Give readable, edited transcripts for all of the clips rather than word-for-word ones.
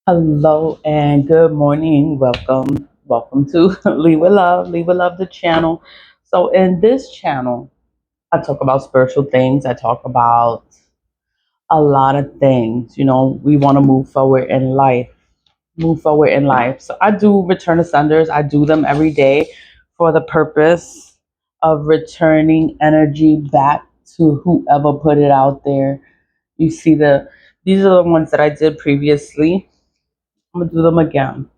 Hello and good morning. Welcome to Leave with Love, the channel. So in this channel, I talk about spiritual things. I talk about a lot of things. We want to move forward in life. So I do return to senders. I do them every day for the purpose of returning energy back to whoever put it out there. You see these are the ones that I did previously. I'm gonna do them again.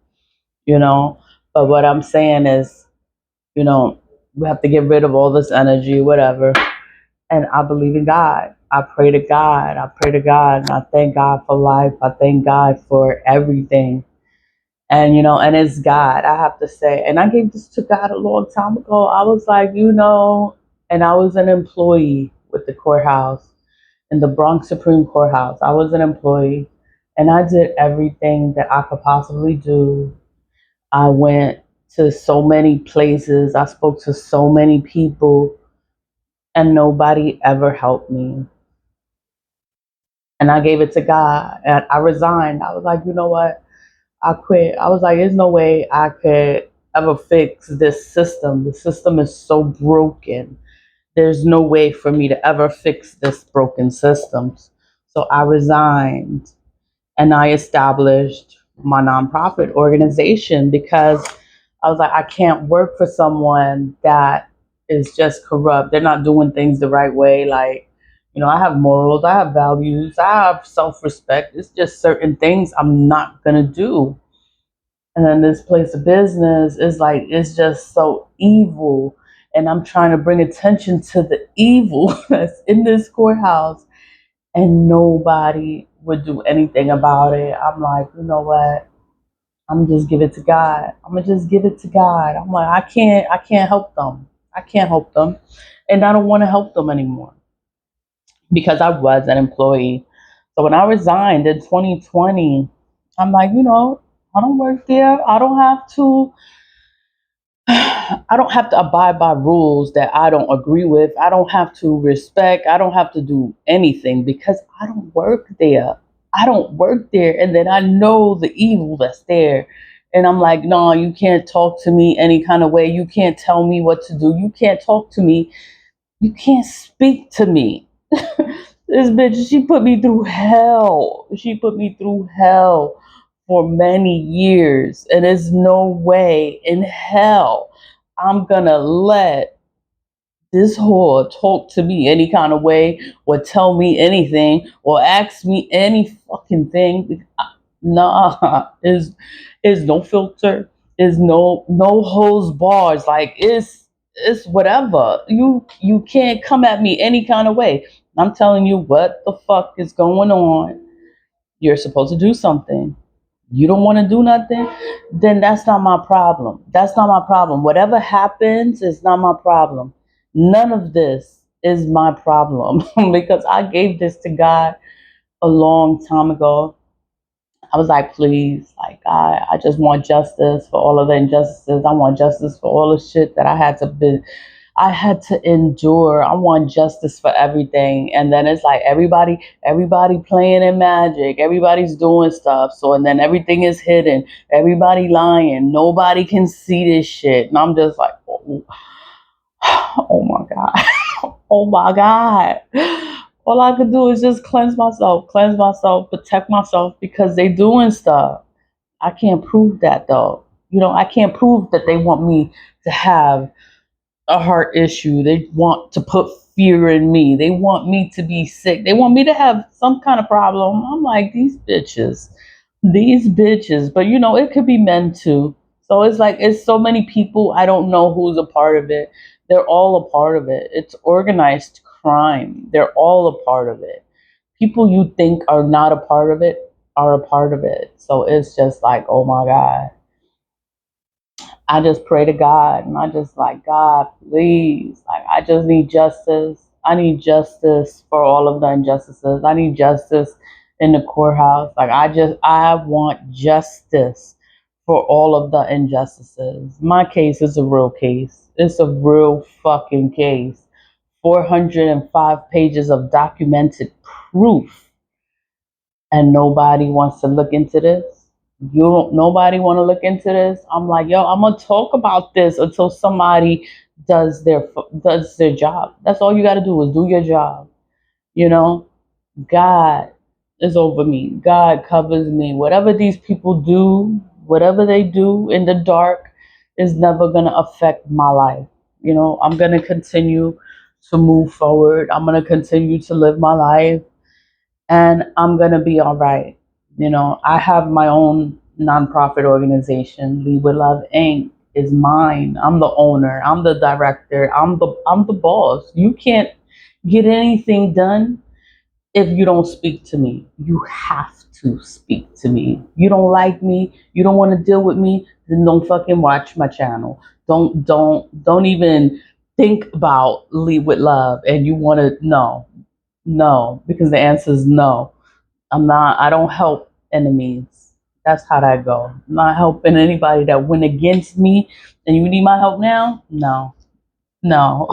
you know. But what I'm saying is, you know, we have to get rid of all this energy, whatever. And I believe in God. I pray to God. I pray to God. And I thank God for life. I thank God for everything. And it's God, I have to say. And I gave this to God a long time ago. I was like, and I was an employee with the courthouse in the Bronx Supreme Courthouse. I was an employee and I did everything that I could possibly do. I went to so many places. I spoke to so many people, and nobody ever helped me. And I gave it to God, and I resigned. I was like, you know what? I quit. I was like, there's no way I could ever fix this system. The system is so broken. There's no way for me to ever fix this broken system. So I resigned and I established my nonprofit organization because I was like, I can't work for someone that is just corrupt. They're not doing things the right way. Like, I have morals, I have values, I have self respect. It's just certain things I'm not going to do. And then this place of business is like, it's just so evil. And I'm trying to bring attention to the evil that's in this courthouse, and nobody would do anything about it. I'm like, you know what? I'm just give it to God. I'm gonna just give it to God. I'm like, I can't help them. I can't help them, and I don't want to help them anymore because I was an employee. So when I resigned in 2020, I'm like, I don't work there. I don't have to. I don't have to abide by rules that I don't agree with. I don't have to respect. I don't have to do anything because I don't work there. I don't work there. And then I know the evil that's there. And I'm like, no, you can't talk to me any kind of way. You can't tell me what to do. You can't talk to me. You can't speak to me. This bitch, she put me through hell. She put me through hell for many years. And there's no way in hell I'm gonna let this whore talk to me any kind of way or tell me anything or ask me any fucking thing. Nah, is no filter, is no holds bars. Like it's whatever. You can't come at me any kind of way. I'm telling you what the fuck is going on. You're supposed to do something. You don't want to do nothing, then that's not my problem. That's not my problem. Whatever happens is not my problem. None of this is my problem because I gave this to God a long time ago. I was like, please, like, I just want justice for all of the injustices. I want justice for all the shit that I had to endure. I want justice for everything. And then it's like everybody playing in magic. Everybody's doing stuff. So, and then everything is hidden. Everybody lying. Nobody can see this shit. And I'm just like, oh, oh my God. Oh my God. All I could do is just cleanse myself, protect myself because they doing stuff. I can't prove that though. I can't prove that they want me to have a heart issue. They want to put fear in me. They want me to be sick. They want me to have some kind of problem. I'm like, these bitches. But it could be men too. So it's like, it's so many people. I don't know who's a part of it. They're all a part of it. It's organized crime. They're all a part of it. People you think are not a part of it are a part of it. So it's just like, oh my God. I just pray to God and I just like, God, please. Like, I just need justice. I need justice for all of the injustices. I need justice in the courthouse. Like, I want justice for all of the injustices. My case is a real case. It's a real fucking case. 405 pages of documented proof. And nobody wants to look into this. You don't, nobody want to look into this. I'm like, yo, I'm gonna talk about this until somebody does their job. That's all you got to do is do your job. You know, God is over me. God covers me. Whatever these people do, whatever they do in the dark, is never gonna affect my life. You know, I'm gonna continue to move forward. I'm gonna continue to live my life, and I'm gonna be all right. You know, I have my own nonprofit organization. Lead with Love Inc. is mine. I'm the owner. I'm the director. I'm the boss. You can't get anything done if you don't speak to me. You have to speak to me. You don't like me. You don't want to deal with me. Then don't fucking watch my channel. Don't even think about Lead with Love. And you want to no, because the answer is no. I don't help enemies. That's how that go. I'm not helping anybody that went against me. And you need my help now? No. No.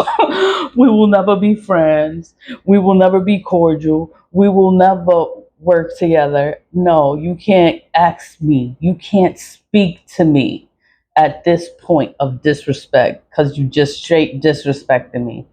We will never be friends. We will never be cordial. We will never work together. No, you can't ask me. You can't speak to me at this point of disrespect because you just straight disrespected me.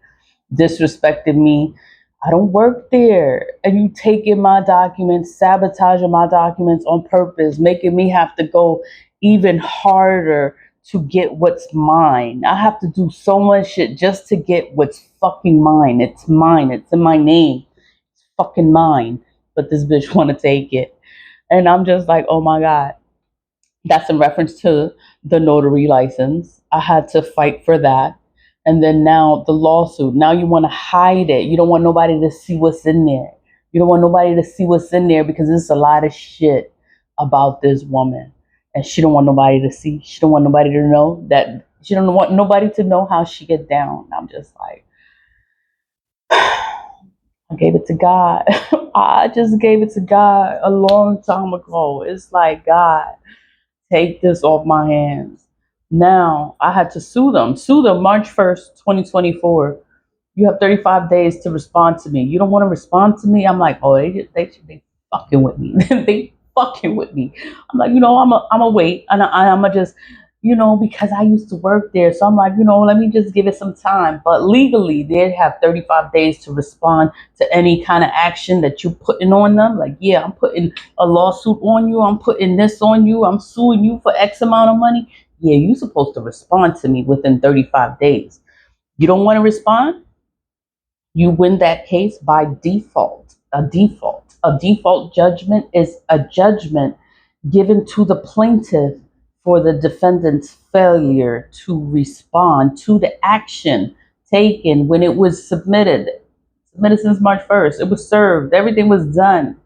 I don't work there. And you taking my documents, sabotaging my documents on purpose, making me have to go even harder to get what's mine. I have to do so much shit just to get what's fucking mine. It's mine. It's in my name. It's fucking mine. But this bitch want to take it. And I'm just like, oh my God. That's in reference to the notary license. I had to fight for that. And then now the lawsuit. Now you want to hide it. You don't want nobody to see what's in there. You don't want nobody to see what's in there because there's a lot of shit about this woman. And she don't want nobody to see. She don't want nobody to know that. She don't want nobody to know how she get down. I'm just like, I gave it to God. I just gave it to God a long time ago. It's like, God, take this off my hands. Now I had to sue them. Sue them March 1st, 2024. You have 35 days to respond to me. You don't want to respond to me? I'm like, oh, they fucking with me. They fucking with me. I'm like, I'm a wait. And I'm a just, because I used to work there. So I'm like, let me just give it some time. But legally, they have 35 days to respond to any kind of action that you're putting on them. Like, yeah, I'm putting a lawsuit on you. I'm putting this on you. I'm suing you for X amount of money. Yeah, you're supposed to respond to me within 35 days. You don't want to respond? You win that case by default. A default judgment is a judgment given to the plaintiff for the defendant's failure to respond to the action taken when it was submitted. Submitted since March 1st. It was served. Everything was done.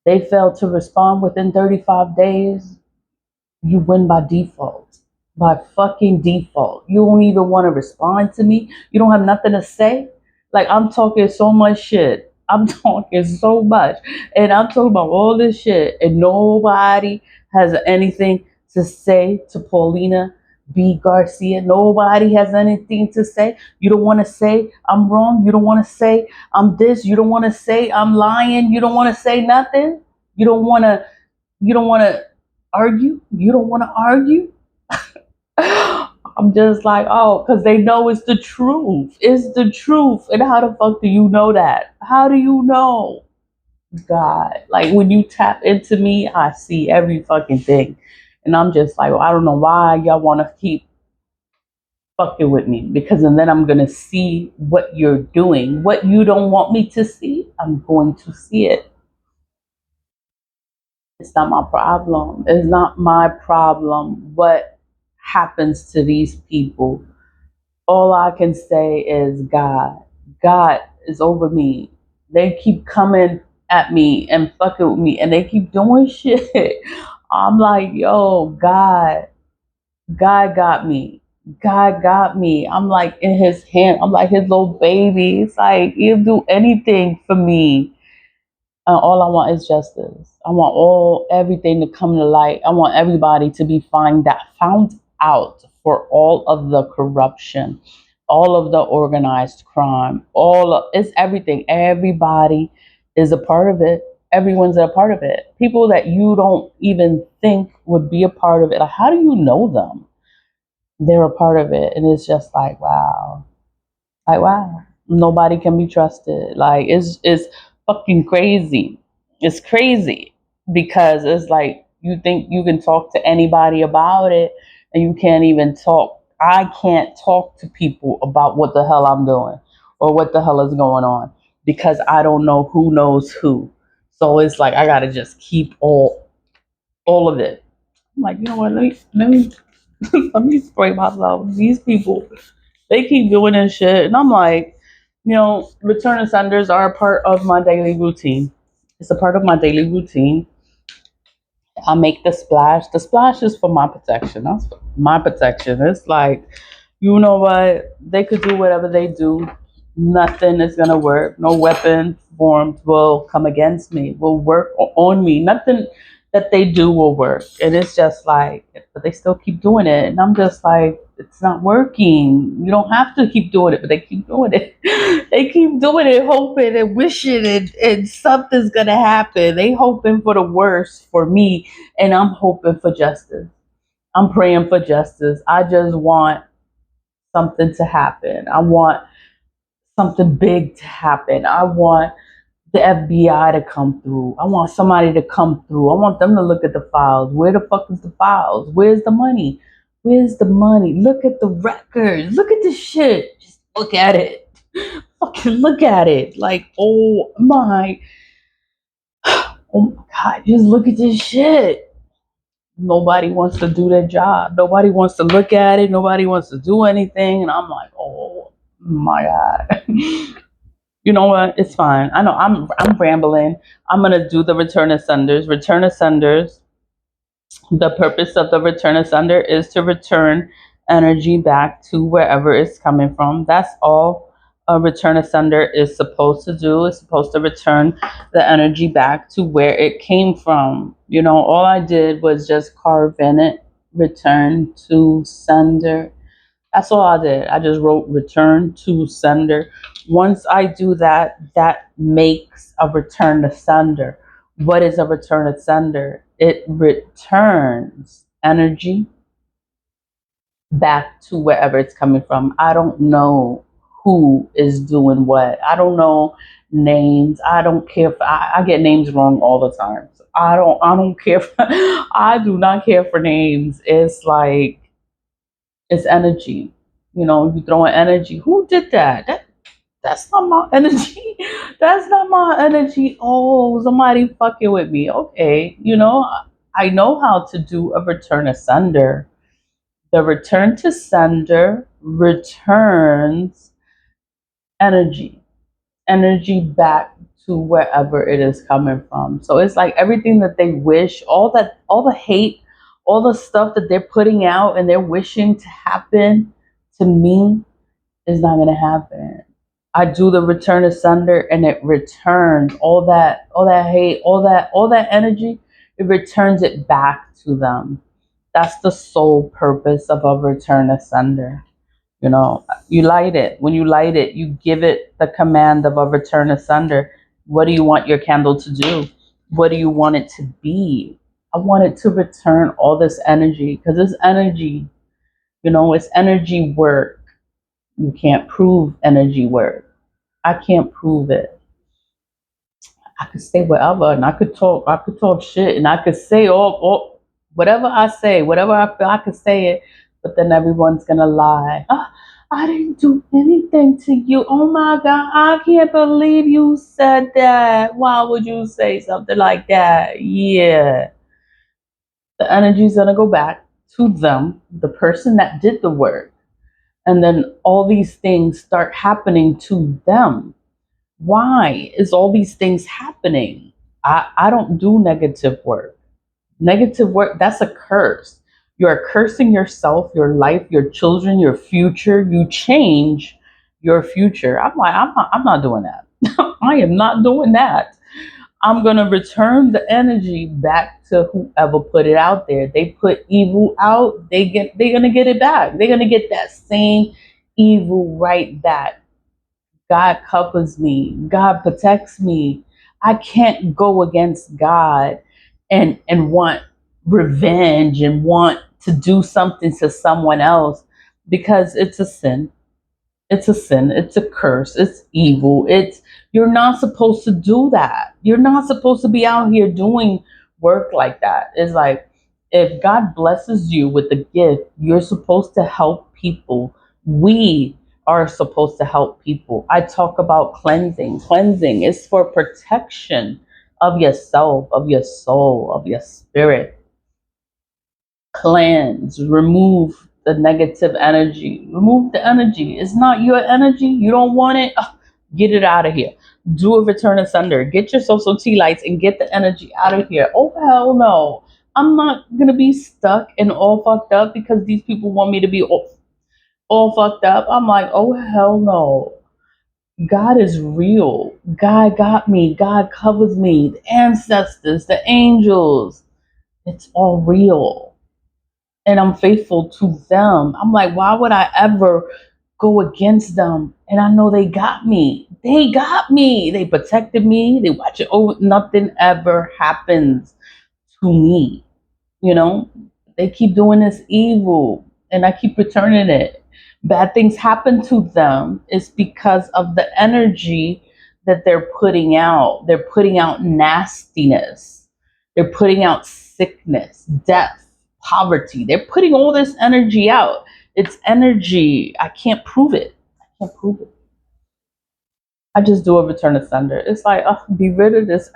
They failed to respond within 35 days. You win by default. By fucking default. You don't even want to respond to me. You don't have nothing to say. Like, I'm talking so much shit. I'm talking so much. And I'm talking about all this shit. And nobody has anything to say to Paulina B Garcia. Nobody has anything to say. You don't want to say I'm wrong. You don't want to say I'm this. You don't want to say I'm lying. You don't want to say nothing. You don't want to argue. You don't want to argue. I'm just like, oh, because they know it's the truth. It's the truth. And how the fuck do you know that? How do you know? God, like when you tap into me, I see every fucking thing. And I'm just like, well, I don't know why y'all want to keep fucking with me, because and then I'm going to see what you're doing. What you don't want me to see, I'm going to see it. It's not my problem. It's not my problem what happens to these people. All I can say is God. God is over me. They keep coming at me and fucking with me and they keep doing shit. I'm like, yo, God. God got me. God got me. I'm like in his hand. I'm like his little baby. It's like he'll do anything for me. All I want is justice. I want everything to come to light. I want everybody to be found out for all of the corruption, all of the organized crime, it's everything. Everybody is a part of it. everyone's a part of it. People that you don't even think would be a part of it. Like, how do you know them? They're a part of it, and it's just like wow, nobody can be trusted. Like it's fucking crazy. It's crazy because it's like you think you can talk to anybody about it, and you can't even talk. I can't talk to people about what the hell I'm doing or what the hell is going on because I don't know who knows who. So it's like I gotta just keep all of it. I'm like, you know what? Let me let me spray myself. These people, they keep doing this shit, and I'm like, return offenders are a part of my daily routine. It's a part of my daily routine. I make the splash. The splash is for my protection. That's my protection. It's like, you know what? They could do whatever they do. Nothing is gonna work. No weapon formed will come against me. Will work on me. Nothing that they do will work. And it's just like, but they still keep doing it. And I'm just like, it's not working. You don't have to keep doing it, but they keep doing it. They keep doing it, hoping and wishing, and something's gonna happen. They hoping for the worst for me, and I'm hoping for justice. I'm praying for justice. I just want something to happen. I want something big to happen. I want the FBI to come through. I want somebody to come through. I want them to look at the files. Where the fuck is the files? Where's the money? Where's the money? Look at the records. Look at this shit. Just look at it. Fucking look at it. Like, oh my God, just look at this shit. Nobody wants to do their job. Nobody wants to look at it. Nobody wants to do anything. And I'm like, oh my God. You know what? It's fine. I know I'm rambling. I'm gonna do the return of senders. Return of senders. The purpose of the return of sender is to return energy back to wherever it's coming from. That's all a return of sender is supposed to do. It's supposed to return the energy back to where it came from. All I did was just carve in it, return to sender. That's all I did. I just wrote return to sender. Once I do that, that makes a return to sender. What is a return to sender? It returns energy back to wherever it's coming from. I don't know who is doing what. I don't know names. I don't care if I get names wrong all the time. So I don't care. I do not care for names. It's like it's energy. You throwing energy. Who did that? That's not my energy. That's not my energy. Oh, somebody fucking with me. Okay. I know how to do a return to sender. The return to sender returns energy. Energy back to wherever it is coming from. So it's like everything that they wish, all the hate, all the stuff that they're putting out and they're wishing to happen to me is not gonna happen. I do the return asunder and it returns all that hate, all that energy, it returns it back to them. That's the sole purpose of a return asunder. You light it. When you light it, you give it the command of a return asunder. What do you want your candle to do? What do you want it to be? I want it to return all this energy because it's energy. It's energy work. You can't prove energy work. I can't prove it. I could say whatever and I could talk shit and I could say all whatever I say, whatever I feel I could say it, but then everyone's gonna lie. I didn't do anything to you. Oh my God, I can't believe you said that. Why would you say something like that? Yeah. The energy's gonna go back to them, the person that did the work. And then all these things start happening to them. Why is all these things happening? I don't do negative work. Negative work, that's a curse. You're cursing yourself, your life, your children, your future. You change your future. I'm not doing that. I am not doing that. I'm gonna return the energy back to whoever put it out there. They put evil out, they're gonna get it back. They're gonna get that same evil right back. God covers me. God protects me. I can't go against God and want revenge and want to do something to someone else, because it's a sin. It's a sin. It's a curse. It's evil. It's You're not supposed to do that. You're not supposed to be out here doing work like that. It's like, if God blesses you with a gift, you're supposed to help people. We are supposed to help people. I talk about cleansing. Cleansing is for protection of yourself, of your soul, of your spirit. Cleanse, remove the negative energy. Remove the energy. It's not your energy. You don't want it. Ugh, get it out of here. Do a return asunder. Get your social tea lights and get the energy out of here. Oh, hell no. I'm not going to be stuck and all fucked up because these people want me to be all fucked up. I'm like, oh, hell no. God is real. God got me. God covers me. The ancestors, the angels. It's all real, and I'm faithful to them. I'm like, why would I ever go against them? And I know they got me. They got me. They protected me. They watch it over. Nothing ever happens to me. You know, they keep doing this evil and I keep returning it. Bad things happen to them. It's because of the energy that they're putting out. They're putting out nastiness. They're putting out sickness, death, poverty. They're putting all this energy out. It's energy. I can't prove it. I can't prove it. I just do a return asunder. It's like, oh, be rid of this,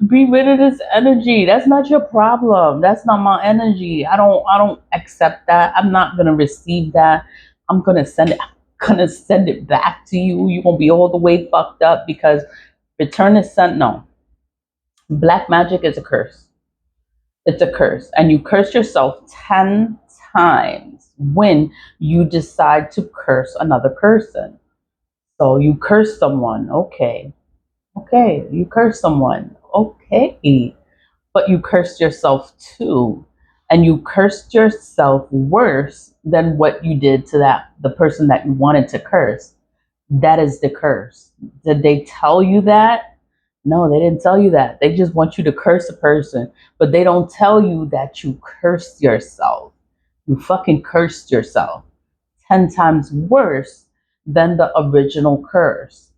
be rid of this energy. That's not your problem. That's not my energy. I don't accept that. I'm not gonna receive that. I'm gonna send it. I'm gonna send it back to you. You're gonna be all the way fucked up because return is sent. No, black magic is a curse. It's a curse, and you curse yourself 10 times when you decide to curse another person. So you curse someone, okay. Okay, you curse someone, okay. But you cursed yourself too. And you cursed yourself worse than what you did to the person that you wanted to curse. That is the curse. Did they tell you that? No, they didn't tell you that. They just want you to curse a person, but they don't tell you that you cursed yourself. You fucking cursed yourself 10 times worse than the original curse.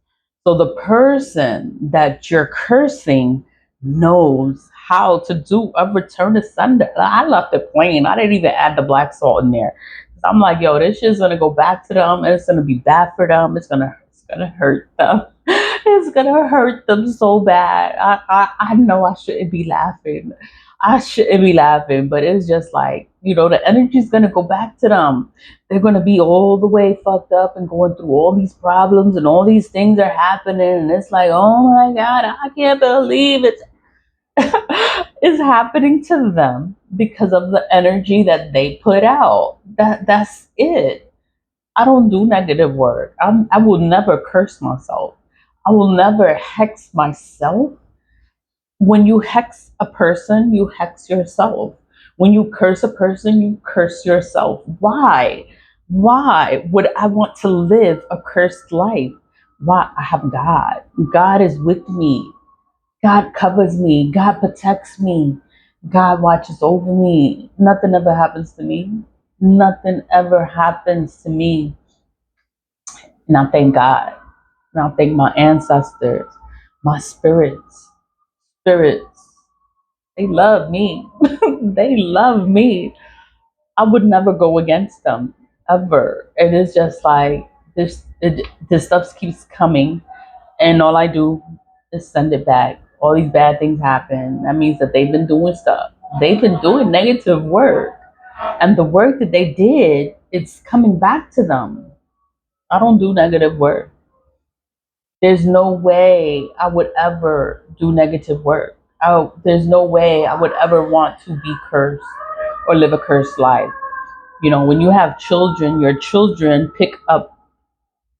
So the person that you're cursing knows how to do a return asunder. I left it plain. I didn't even add the black salt in there. I'm like, yo, this shit's gonna go back to them and it's gonna be bad for them. It's gonna hurt them. It's gonna hurt them so bad. I know I shouldn't be laughing. I shouldn't be laughing, but it's just like, the energy's gonna go back to them. They're gonna be all the way fucked up and going through all these problems and all these things are happening, and it's like, oh my God, I can't believe it. Is happening to them because of the energy that they put out. That's it. I don't do negative work. I will never curse myself. I will never hex myself. When you hex a person, you hex yourself. When you curse a person, you curse yourself. Why? Why would I want to live a cursed life? Why? I have God. God is with me. God covers me. God protects me. God watches over me. Nothing ever happens to me. Nothing ever happens to me. And I thank God. And I thank my ancestors, my spirits. Spirits. They love me. They love me. I would never go against them ever. It is just like this stuff keeps coming, and all I do is send it back. All these bad things happen. That means that they've been doing stuff. They've been doing negative work, and the work that they did, it's coming back to them. I don't do negative work. There's no way I would ever do negative work. There's no way I would ever want to be cursed or live a cursed life. When you have children, your children pick up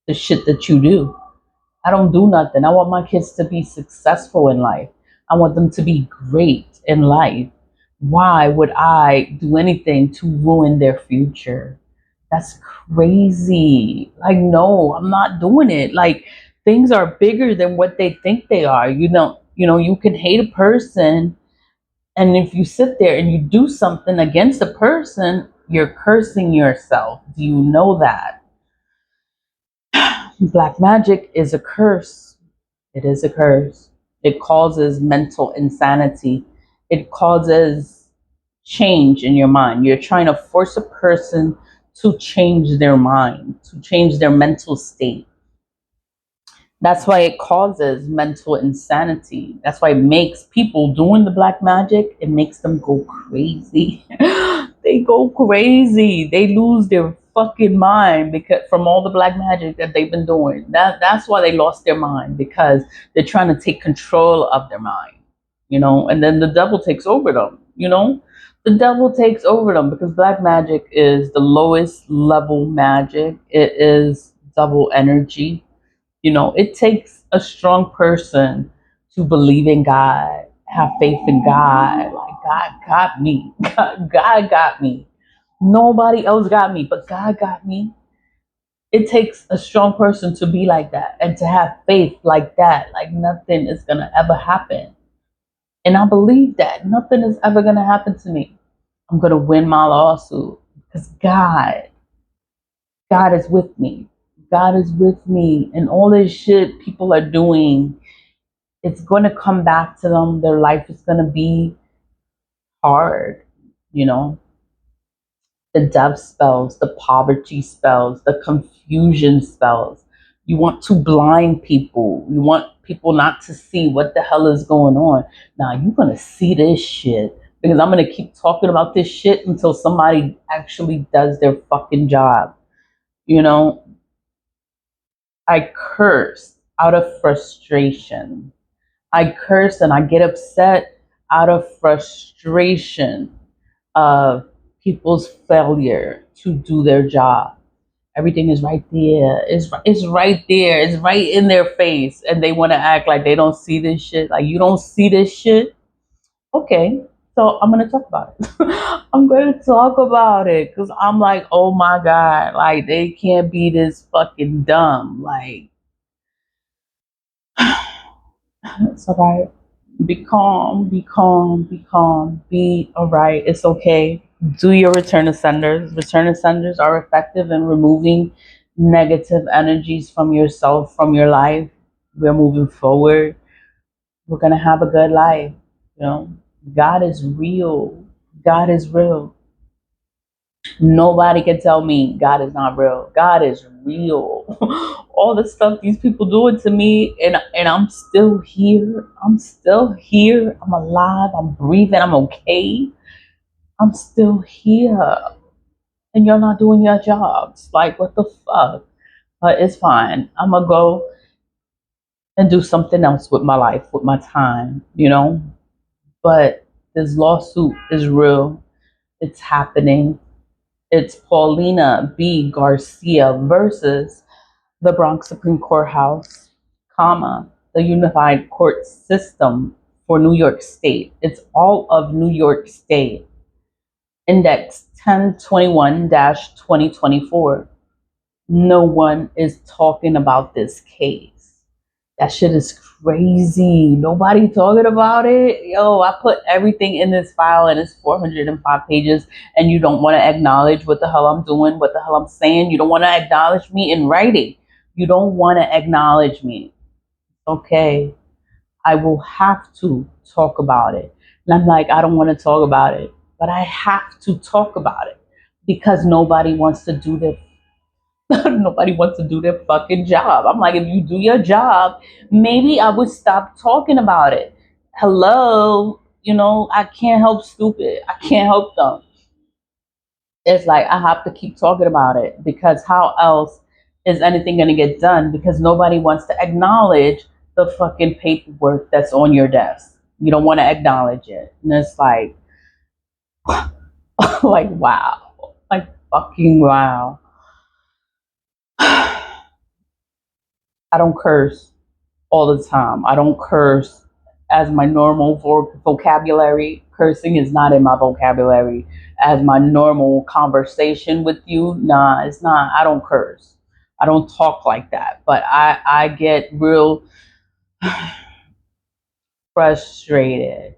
the shit that you do. I don't do nothing. I want my kids to be successful in life. I want them to be great in life. Why would I do anything to ruin their future? That's crazy. No, I'm not doing it. Things are bigger than what they think they are. You can hate a person, and if you sit there and you do something against a person, you're cursing yourself. Do you know that? Black magic is a curse. It is a curse. It causes mental insanity. It causes change in your mind. You're trying to force a person to change their mind, to change their mental state. That's why it causes mental insanity. That's why it makes people doing the black magic, it makes them go crazy. They go crazy. They lose their fucking mind because from all the black magic that they've been doing. That's why they lost their mind, because they're trying to take control of their mind, and then the devil takes over them. The devil takes over them because black magic is the lowest level magic. It is double energy. It takes a strong person to believe in God, have faith in God. Like, God got me. God got me. Nobody else got me, but God got me. It takes a strong person to be like that and to have faith like that. Like, nothing is going to ever happen. And I believe that nothing is ever going to happen to me. I'm going to win my lawsuit because God is with me. God is with me. And all this shit people are doing, it's going to come back to them. Their life is going to be hard, you know. The death spells, the poverty spells, the confusion spells. You want to blind people. You want people not to see what the hell is going on. Now you're going to see this shit because I'm going to keep talking about this shit until somebody actually does their fucking job. You know, I curse out of frustration. I curse and I get upset out of frustration of people's failure to do their job. Everything is right there. It's right there. It's right in their face. And they want to act like they don't see this shit. Like, you don't see this shit? Okay. So I'm going to talk about it. I'm going to talk about it because I'm like, oh my God. Like, they can't be this fucking dumb. Like, it's all right. Be calm, be calm, be calm, be all right. It's okay. Do your return to senders. Return to senders are effective in removing negative energies from yourself, from your life. We're moving forward. We're going to have a good life. You know, God is real. God is real. Nobody can tell me God is not real. God is real. All the stuff these people doing to me, and I'm still here. I'm still here. I'm alive. I'm breathing. I'm okay. I'm still here. And you're not doing your jobs. Like, what the fuck? But it's fine. I'm gonna go and do something else with my life, with my time. But this lawsuit is real. It's happening. It's Paulina B Garcia versus the Bronx Supreme Courthouse, the Unified Court System for New York State. It's all of New York State. Index 1021-2024. No one is talking about this case. That shit is crazy. Nobody talking about it. Yo, I put everything in this file and it's 405 pages, and you don't want to acknowledge what the hell I'm doing, what the hell I'm saying. You don't want to acknowledge me in writing. You don't want to acknowledge me. Okay. I will have to talk about it. And I'm like, I don't want to talk about it, but I have to talk about it because nobody wants to do their nobody wants to do their fucking job. I'm like, if you do your job, maybe I would stop talking about it. Hello, I can't help stupid. I can't help them. It's like I have to keep talking about it because how else is anything going to get done? Because nobody wants to acknowledge the fucking paperwork that's on your desk. You don't want to acknowledge it. And it's like, like, wow. Like, fucking wow. I don't curse all the time. I don't curse as my normal vocabulary. Cursing is not in my vocabulary as my normal conversation with you. Nah, it's not. I don't curse. I don't talk like that. But I get real. frustrated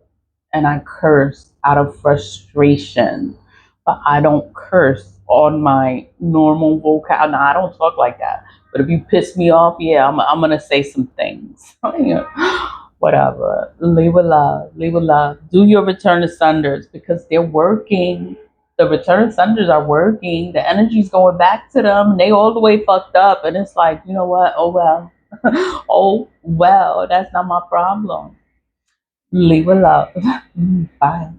and I curse out of frustration, but I don't curse on my normal vocab. No, I don't talk like that. But if you piss me off, yeah, I'm gonna say some things. Whatever. Leave with love. Leave with love. Do your return to senders because they're working. The return senders are working. The energy's going back to them, and they all the way fucked up. And it's like, you know what? Oh well. Oh well. That's not my problem. Leave with love. Bye.